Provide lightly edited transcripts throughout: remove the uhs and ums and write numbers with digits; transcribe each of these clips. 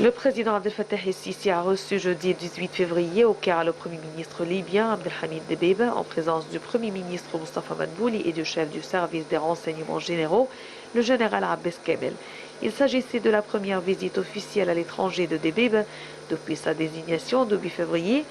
Le président Abdel Fattah el-Sisi a reçu jeudi 18 février au Caire le premier ministre libyen Abdelhamid Dbeibeh en présence du premier ministre Mustafa Madbouli et du chef du service des renseignements généraux, le général Abbas Kamel. Il s'agissait de la première visite officielle à l'étranger de Dbeibeh depuis sa désignation de 8 février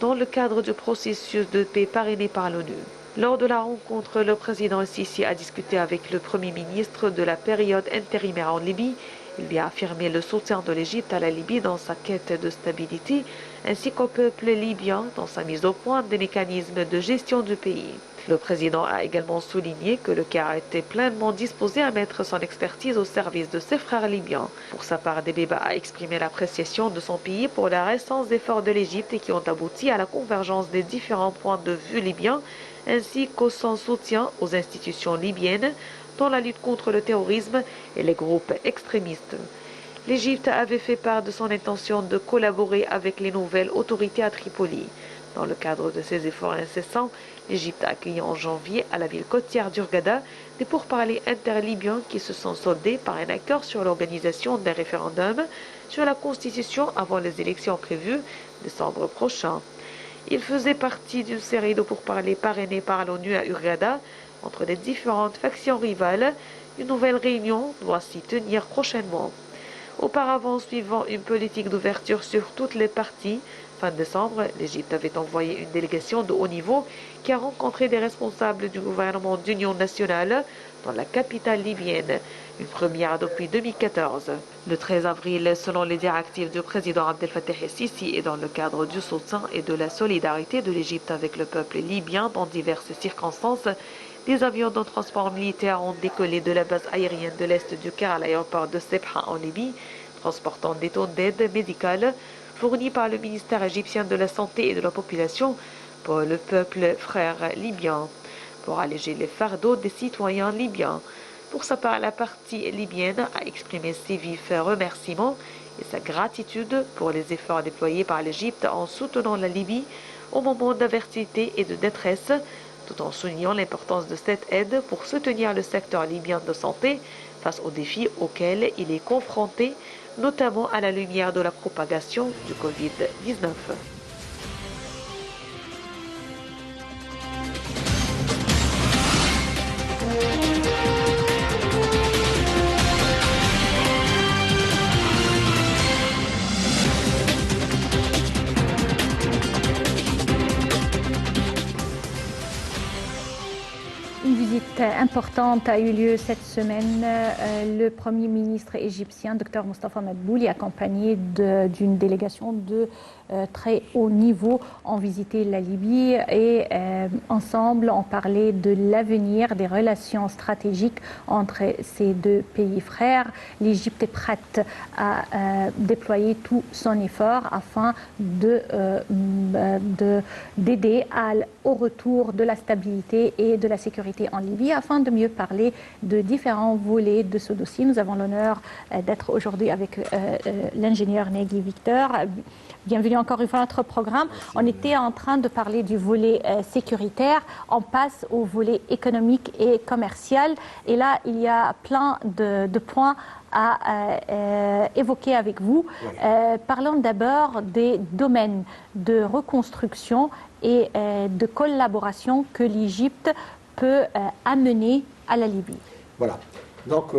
dans le cadre du processus de paix parrainé par l'ONU. Lors de la rencontre, le président el-Sisi a discuté avec le premier ministre de la période intérimaire en Libye. Il lui a affirmé le soutien de l'Égypte à la Libye dans sa quête de stabilité, ainsi qu'au peuple libyen dans sa mise au point des mécanismes de gestion du pays. Le président a également souligné que le Caire était pleinement disposé à mettre son expertise au service de ses frères libyens. Pour sa part, Dbeibeh a exprimé l'appréciation de son pays pour les récents efforts de l'Égypte qui ont abouti à la convergence des différents points de vue libyens, ainsi qu'au son soutien aux institutions libyennes dans la lutte contre le terrorisme et les groupes extrémistes. L'Égypte avait fait part de son intention de collaborer avec les nouvelles autorités à Tripoli. Dans le cadre de ces efforts incessants, l'Égypte a accueilli en janvier à la ville côtière d'Hurghada des pourparlers interlibyens qui se sont soldés par un accord sur l'organisation d'un référendum sur la Constitution avant les élections prévues décembre prochain. Il faisait partie d'une série de pourparlers parrainés par l'ONU à Hurghada entre les différentes factions rivales. Une nouvelle réunion doit s'y tenir prochainement. Auparavant, suivant une politique d'ouverture sur toutes les parties, fin décembre, l'Égypte avait envoyé une délégation de haut niveau qui a rencontré des responsables du gouvernement d'union nationale dans la capitale libyenne, une première depuis 2014. Le 13 avril, selon les directives du président Abdel Fattah el-Sisi et dans le cadre du soutien et de la solidarité de l'Égypte avec le peuple libyen dans diverses circonstances, des avions de transport militaire ont décollé de la base aérienne de l'Est du Caire à l'aéroport de Sebha en Libye, transportant des tonnes d'aide médicale fournies par le ministère égyptien de la Santé et de la Population pour le peuple frère libyen, pour alléger les fardeaux des citoyens libyens. Pour sa part, la partie libyenne a exprimé ses vifs remerciements et sa gratitude pour les efforts déployés par l'Égypte en soutenant la Libye au moment d'adversité et de détresse, tout en soulignant l'importance de cette aide pour soutenir le secteur libyen de santé face aux défis auxquels il est confronté, notamment à la lumière de la propagation du Covid-19. Une visite importante a eu lieu cette semaine. Le Premier ministre égyptien, Dr Mustafa Madbouli, accompagné d'une délégation de très haut niveau, ont visité la Libye et ensemble ont parlé de l'avenir des relations stratégiques entre ces deux pays frères. L'Égypte est prête à déployer tout son effort afin d'aider au retour de la stabilité et de la sécurité en Libye. Afin de mieux parler de différents volets de ce dossier, nous avons l'honneur d'être aujourd'hui avec l'ingénieur Nagui Victor. Bienvenue encore une fois à notre programme. On était en train de parler du volet sécuritaire. On passe au volet économique et commercial. Et là, il y a plein de points à évoquer avec vous. Parlons d'abord des domaines de reconstruction et de collaboration que l'Égypte peut amener à la Libye. Voilà. Donc,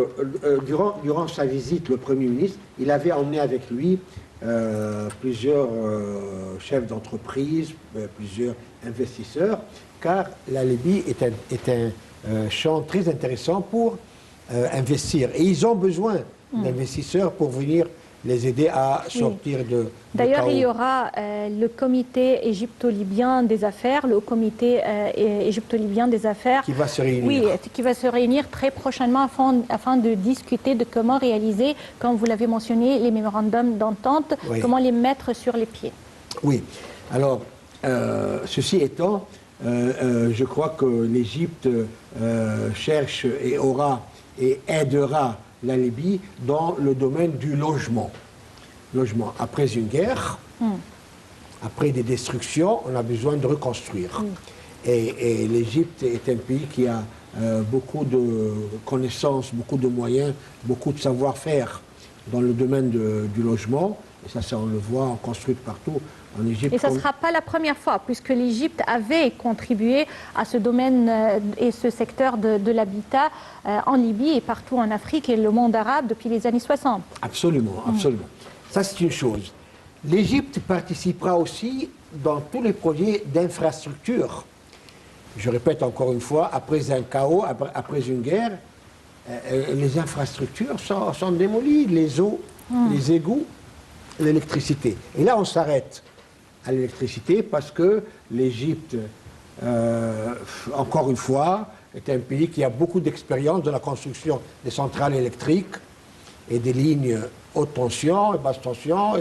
durant sa visite, le Premier ministre, il avait emmené avec lui plusieurs chefs d'entreprise, plusieurs investisseurs, car la Libye est un champ très intéressant pour investir. Et ils ont besoin d'investisseurs pour venir les aider à sortir de D'ailleurs, il y aura le comité égypto-libyen des affaires, le comité égypto-libyen des affaires qui va se réunir. Oui, qui va se réunir très prochainement afin de discuter de comment réaliser, comme vous l'avez mentionné, les mémorandums d'entente, comment les mettre sur les pieds. Oui. Alors, ceci étant, je crois que l'Égypte cherche et aura et aidera la Libye dans le domaine du logement. Après une guerre, après des destructions, on a besoin de reconstruire. Et l'Égypte est un pays qui a beaucoup de connaissances, beaucoup de moyens, beaucoup de savoir-faire dans le domaine du logement. Et ça, on le voit, on construit partout en Égypte. Et ça ne sera pas la première fois, puisque l'Égypte avait contribué à ce domaine et ce secteur de l'habitat en Libye et partout en Afrique et le monde arabe depuis les années 60. Absolument, absolument. Ça, c'est une chose. L'Égypte participera aussi dans tous les projets d'infrastructure. Je répète encore une fois, après un chaos, après une guerre, les infrastructures sont démolies, les eaux, les égouts, l'électricité. Et là, on s'arrête à l'électricité parce que l'Égypte, encore une fois, est un pays qui a beaucoup d'expérience dans la construction des centrales électriques et des lignes haute tension et basse tension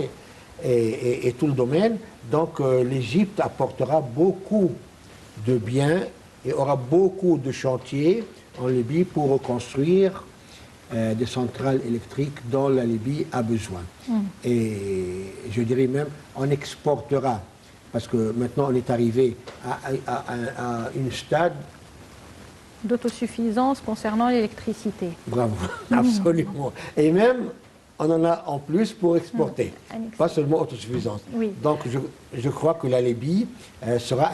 et tout le domaine. Donc l'Égypte apportera beaucoup de biens et aura beaucoup de chantiers en Libye pour reconstruire des centrales électriques dont la Libye a besoin. Et je dirais même, on exportera, parce que maintenant on est arrivé à une stade d'autosuffisance concernant l'électricité. Bravo, absolument. Et même, on en a en plus pour exporter, pas seulement autosuffisance. Oui. Donc je crois que la Libye sera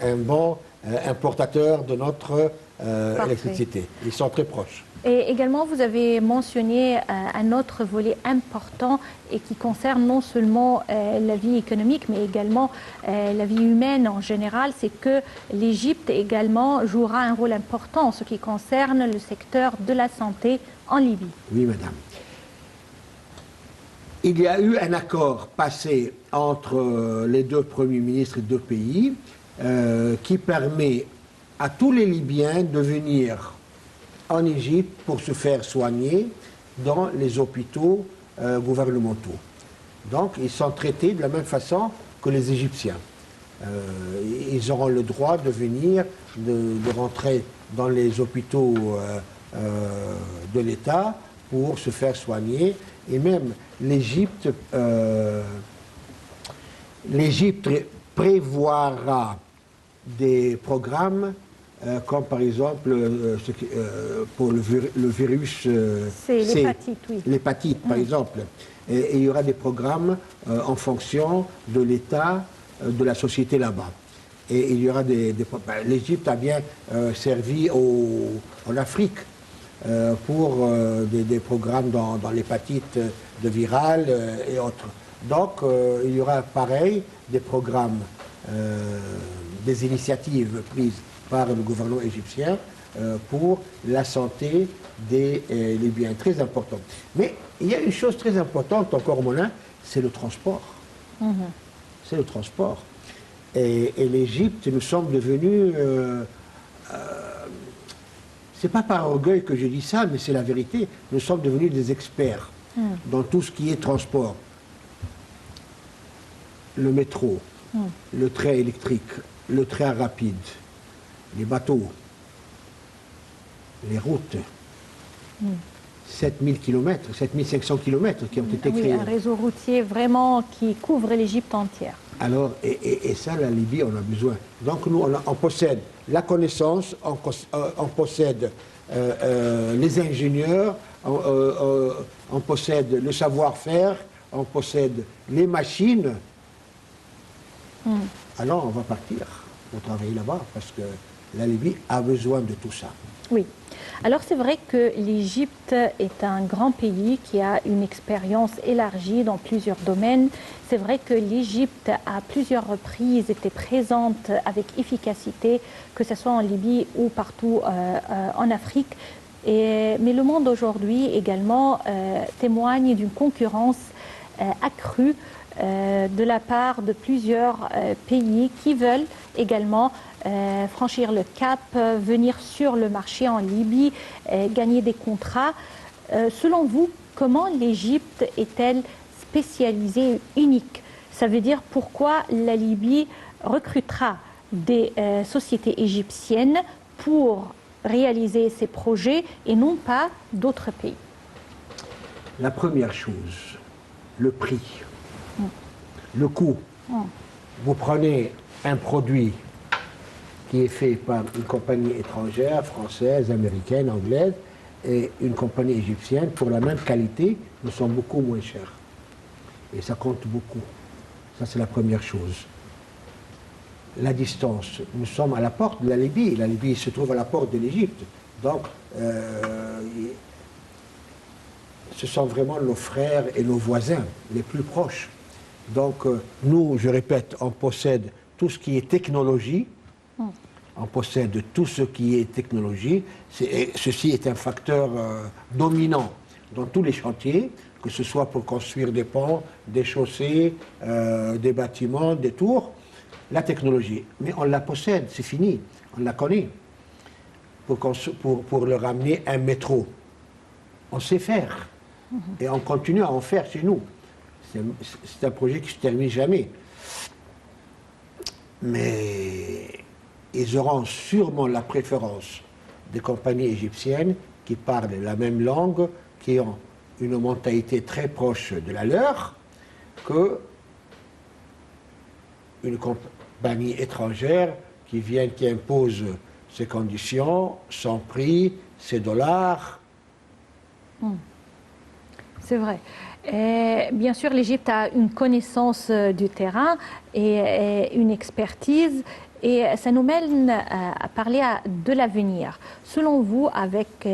un bon importateur de notre électricité. Ils sont très proches. Et également, vous avez mentionné un autre volet important et qui concerne non seulement la vie économique, mais également la vie humaine en général, c'est que l'Égypte également jouera un rôle important en ce qui concerne le secteur de la santé en Libye. Oui, madame. Il y a eu un accord passé entre les deux premiers ministres des deux pays qui permet à tous les Libyens de venir en Égypte pour se faire soigner dans les hôpitaux gouvernementaux. Donc, ils sont traités de la même façon que les Égyptiens. Ils auront le droit de venir, de rentrer dans les hôpitaux de l'État pour se faire soigner. Et même l'Égypte prévoira des programmes comme par exemple pour le virus c'est l'hépatite, oui. L'hépatite, par exemple. Et il y aura des programmes en fonction de l'état de la société là-bas. Et il y aura l'Égypte a bien servi en Afrique pour des programmes dans l'hépatite de virale et autres. Donc il y aura pareil des programmes, des initiatives prises par le gouvernement égyptien pour la santé des Libyens, très important. Mais il y a une chose très importante encore, Mona, c'est le transport. C'est le transport. Et l'Égypte, nous sommes devenus, c'est pas par orgueil que je dis ça, mais c'est la vérité, nous sommes devenus des experts dans tout ce qui est transport. Le métro, le train électrique, le train rapide, les bateaux, les routes, 7000 km, 7500 km qui ont été créés. Un réseau routier vraiment qui couvre l'Égypte entière. Alors, et ça, la Libye, on a besoin. Donc, nous, on possède la connaissance, on possède les ingénieurs, on possède le savoir-faire, on possède les machines. Alors, on va partir pour travailler là-bas, parce que la Libye a besoin de tout ça. Oui. Alors c'est vrai que l'Égypte est un grand pays qui a une expérience élargie dans plusieurs domaines. C'est vrai que l'Égypte à plusieurs reprises était présente avec efficacité, que ce soit en Libye ou partout en Afrique. Mais le monde aujourd'hui également témoigne d'une concurrence accrue de la part de plusieurs pays qui veulent également franchir le cap, venir sur le marché en Libye, gagner des contrats. Selon vous, comment l'Égypte est-elle spécialisée, unique? Ça veut dire pourquoi la Libye recrutera des sociétés égyptiennes pour réaliser ces projets et non pas d'autres pays? La première chose, le prix, le coût. Vous prenez un produit qui est fait par une compagnie étrangère, française, américaine, anglaise, et une compagnie égyptienne, pour la même qualité, nous sommes beaucoup moins chers. Et ça compte beaucoup. Ça, c'est la première chose. La distance. Nous sommes à la porte de la Libye. La Libye se trouve à la porte de l'Égypte. Donc, ce sont vraiment nos frères et nos voisins les plus proches. Donc, nous, je répète, on possède tout ce qui est technologie. On possède tout ce qui est technologie. Ceci est un facteur dominant dans tous les chantiers, que ce soit pour construire des ponts, des chaussées, des bâtiments, des tours. La technologie. Mais on la possède, c'est fini. On la connaît. Pour leur amener un métro. On sait faire. Et on continue à en faire chez nous. C'est un projet qui ne se termine jamais. Mais ils auront sûrement la préférence des compagnies égyptiennes qui parlent la même langue, qui ont une mentalité très proche de la leur, que une compagnie étrangère qui vient, qui impose ses conditions, son prix, ses dollars. C'est vrai. Bien sûr, l'Égypte a une connaissance du terrain et une expertise. Et ça nous mène à parler de l'avenir. Selon vous, avec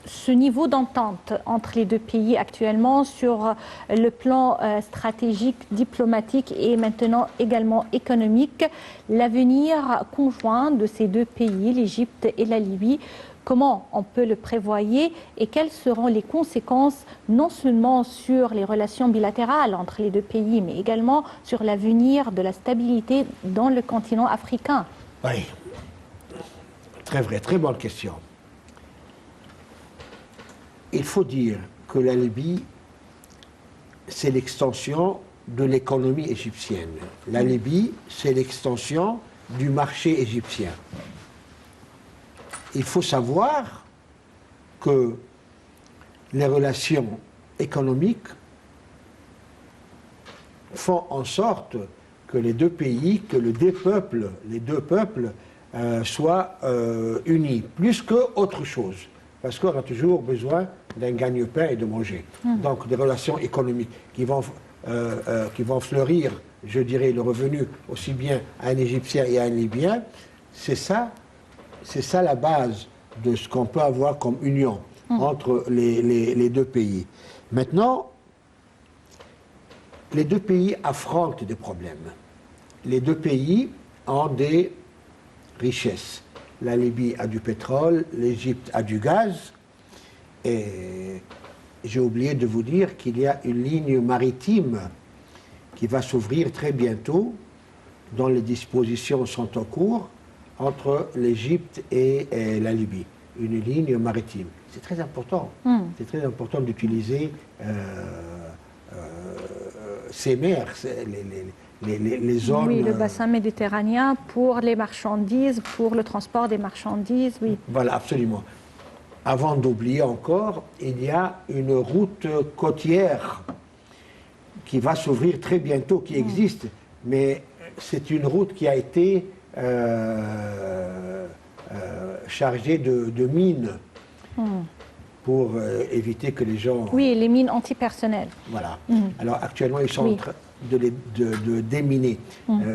ce niveau d'entente entre les deux pays actuellement sur le plan stratégique, diplomatique et maintenant également économique, l'avenir conjoint de ces deux pays, l'Égypte et la Libye, comment on peut le prévoyer et quelles seront les conséquences non seulement sur les relations bilatérales entre les deux pays, mais également sur l'avenir de la stabilité dans le continent africain? Oui, très vrai, très bonne question. Il faut dire que la Libye, c'est l'extension de l'économie égyptienne. La Libye, c'est l'extension du marché égyptien. Il faut savoir que les relations économiques font en sorte que les deux pays, que les deux peuples soient unis, plus qu'autre chose. Parce qu'on a toujours besoin d'un gagne-pain et de manger. Donc des relations économiques qui vont fleurir, je dirais, le revenu aussi bien à un Égyptien et à un Libyen, c'est ça la base de ce qu'on peut avoir comme union entre les deux pays. Maintenant, les deux pays affrontent des problèmes. Les deux pays ont des richesses. La Libye a du pétrole, l'Égypte a du gaz. Et j'ai oublié de vous dire qu'il y a une ligne maritime qui va s'ouvrir très bientôt, dont les dispositions sont en cours, entre l'Égypte et la Libye. Une ligne maritime. C'est très important. C'est très important d'utiliser ces mers, les zones... Oui, le bassin méditerranéen pour les marchandises, pour le transport des marchandises, oui. Voilà, absolument. Avant d'oublier encore, il y a une route côtière qui va s'ouvrir très bientôt, qui existe, mais c'est une route qui a été chargée de mines pour éviter que les gens... Oui, les mines antipersonnelles. Voilà. Alors actuellement, ils sont en train de déminer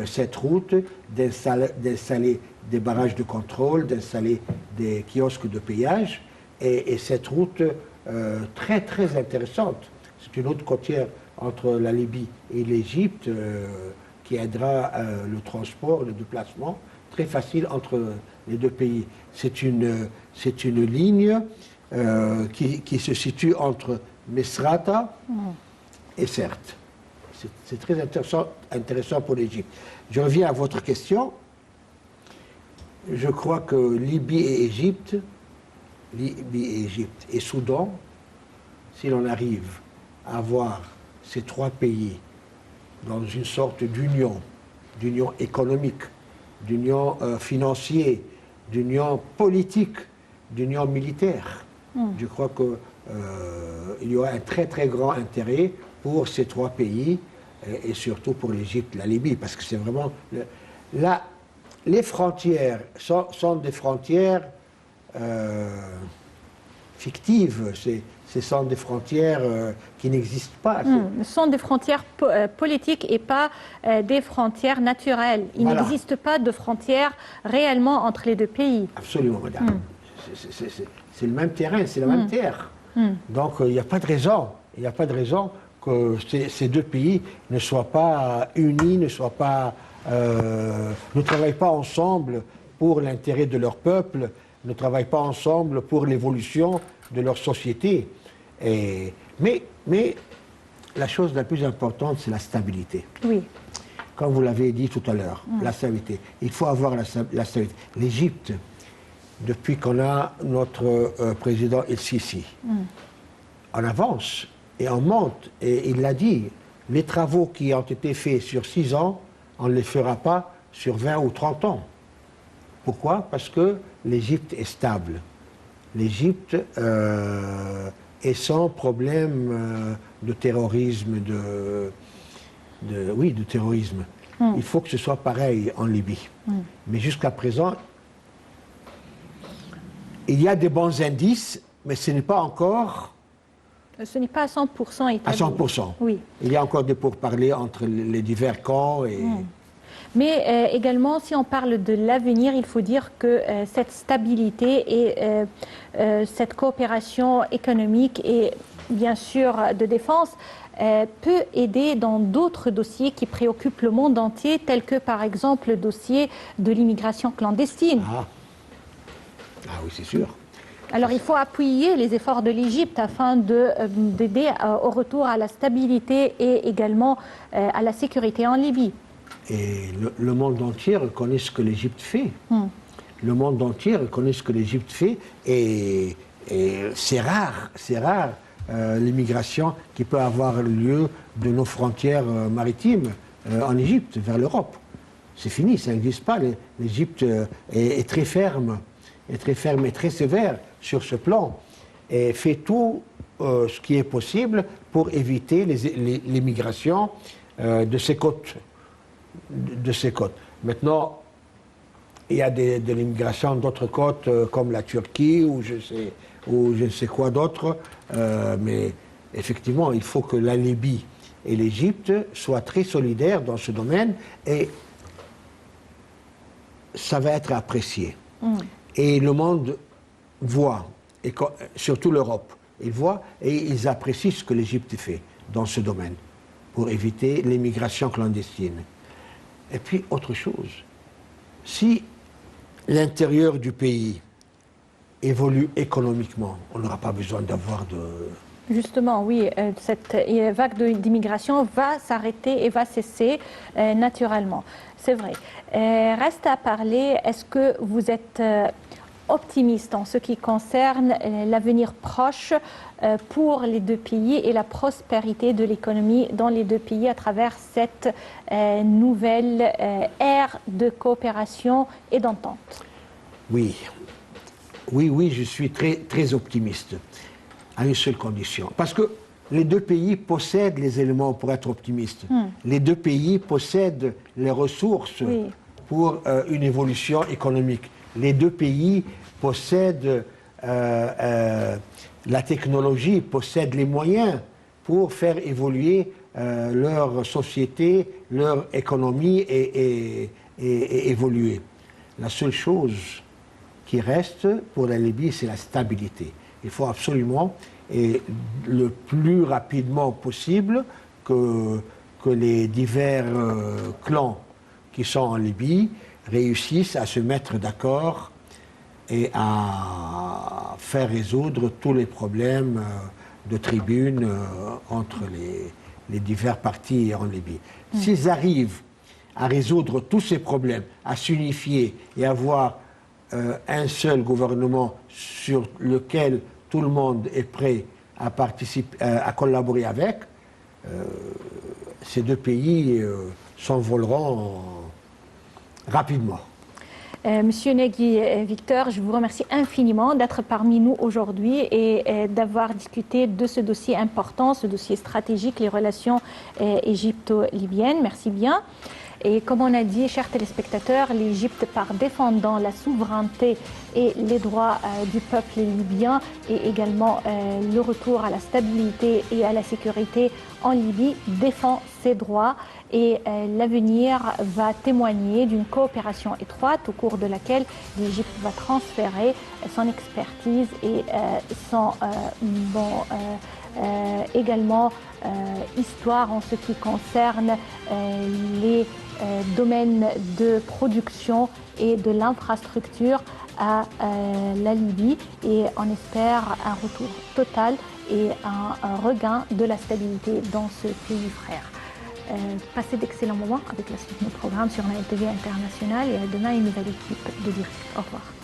cette route, d'installer des barrages de contrôle, d'installer des kiosques de péage. Et cette route très très intéressante, c'est une route côtière entre la Libye et l'Égypte qui aidera le transport, le déplacement, très facile entre les deux pays. C'est une ligne qui se situe entre Misrata et Sirte. C'est très intéressant pour l'Égypte. Je reviens à votre question. Je crois que Libye et Égypte et Soudan, si l'on arrive à avoir ces trois pays dans une sorte d'union économique, d'union financière, d'union politique, d'union militaire, je crois qu'il y aura un très très grand intérêt pour ces trois pays et surtout pour l'Égypte, la Libye, parce que c'est vraiment... les frontières sont des frontières fictives. Ce sont des frontières qui n'existent pas. Ce sont des frontières politiques et pas des frontières naturelles. Il Voilà. n'existe pas de frontières réellement entre les deux pays. Absolument, madame. C'est le même terrain, c'est la même terre. Donc, il n'y a pas de raison. Il n'y a pas de raison que ces deux pays ne soient pas unis, ne travaillent pas ensemble pour l'intérêt de leur peuple, ne travaillent pas ensemble pour l'évolution de leur société. Mais la chose la plus importante, c'est la stabilité. Oui. Comme vous l'avez dit tout à l'heure, la stabilité. Il faut avoir la stabilité. L'Égypte, depuis qu'on a notre président El-Sisi, on avance et on monte. Et il l'a dit, les travaux qui ont été faits sur 6 ans, on ne les fera pas sur 20 ou 30 ans. Pourquoi? Parce que l'Égypte est stable. L'Égypte est sans problème de terrorisme, de terrorisme. Il faut que ce soit pareil en Libye. Mais jusqu'à présent, il y a des bons indices, mais ce n'est pas encore Ce n'est pas à 100% établi. à 100%. Oui. Il y a encore des pourparlers entre les divers camps. Mais également, si on parle de l'avenir, il faut dire que cette stabilité et cette coopération économique et bien sûr de défense peut aider dans d'autres dossiers qui préoccupent le monde entier, tels que par exemple le dossier de l'immigration clandestine. Ah oui, c'est sûr. Alors il faut appuyer les efforts de l'Égypte afin d'aider au retour à la stabilité et également à la sécurité en Libye. Et le monde entier reconnaît ce que l'Égypte fait. Le monde entier reconnaît ce que l'Égypte fait et c'est rare l'immigration qui peut avoir lieu de nos frontières maritimes en Égypte vers l'Europe. C'est fini, ça n'existe pas. L'Égypte est très ferme, et très sévère sur ce plan et fait tout ce qui est possible pour éviter l'immigration de ses côtes. Maintenant, il y a de l'immigration d'autres côtes comme la Turquie ou je ne sais quoi d'autre, mais effectivement, il faut que la Libye et l'Égypte soient très solidaires dans ce domaine et ça va être apprécié. Et le monde voit, et surtout l'Europe, ils voient et ils apprécient ce que l'Égypte fait dans ce domaine pour éviter l'immigration clandestine. Et puis, autre chose, si l'intérieur du pays évolue économiquement, on n'aura pas besoin d'avoir de... Justement, oui, cette vague d'immigration va s'arrêter et va cesser naturellement. C'est vrai. Reste à parler, est-ce que vous êtes optimiste en ce qui concerne l'avenir proche pour les deux pays et la prospérité de l'économie dans les deux pays à travers cette nouvelle ère de coopération et d'entente? Oui, je suis très optimiste, à une seule condition. Parce que les deux pays possèdent les éléments pour être optimistes. Les deux pays possèdent les ressources pour une évolution économique. Les deux pays possèdent la technologie, possèdent les moyens pour faire évoluer leur société, leur économie et évoluer. La seule chose qui reste pour la Libye, c'est la stabilité. Il faut absolument, et le plus rapidement possible, que les divers clans qui sont en Libye réussissent à se mettre d'accord et à faire résoudre tous les problèmes de tribune entre les divers partis en Libye. S'ils arrivent à résoudre tous ces problèmes, à s'unifier et avoir un seul gouvernement sur lequel tout le monde est prêt à participer, à collaborer avec, ces deux pays s'envoleront rapidement. Monsieur Negui Victor, je vous remercie infiniment d'être parmi nous aujourd'hui et d'avoir discuté de ce dossier important, ce dossier stratégique, les relations égypto-libyennes. Merci bien. Et comme on a dit, chers téléspectateurs, l'Égypte, par défendant la souveraineté et les droits du peuple libyen et également le retour à la stabilité et à la sécurité en Libye, défend ses droits. Et l'avenir va témoigner d'une coopération étroite au cours de laquelle l'Égypte va transférer son expertise et son également histoire en ce qui concerne les domaines de production et de l'infrastructure à la Libye, et on espère un retour total et un regain de la stabilité dans ce pays frère. Passez d'excellents moments avec la suite de nos programmes sur la LTV internationale, et à demain une nouvelle équipe de direct. Au revoir.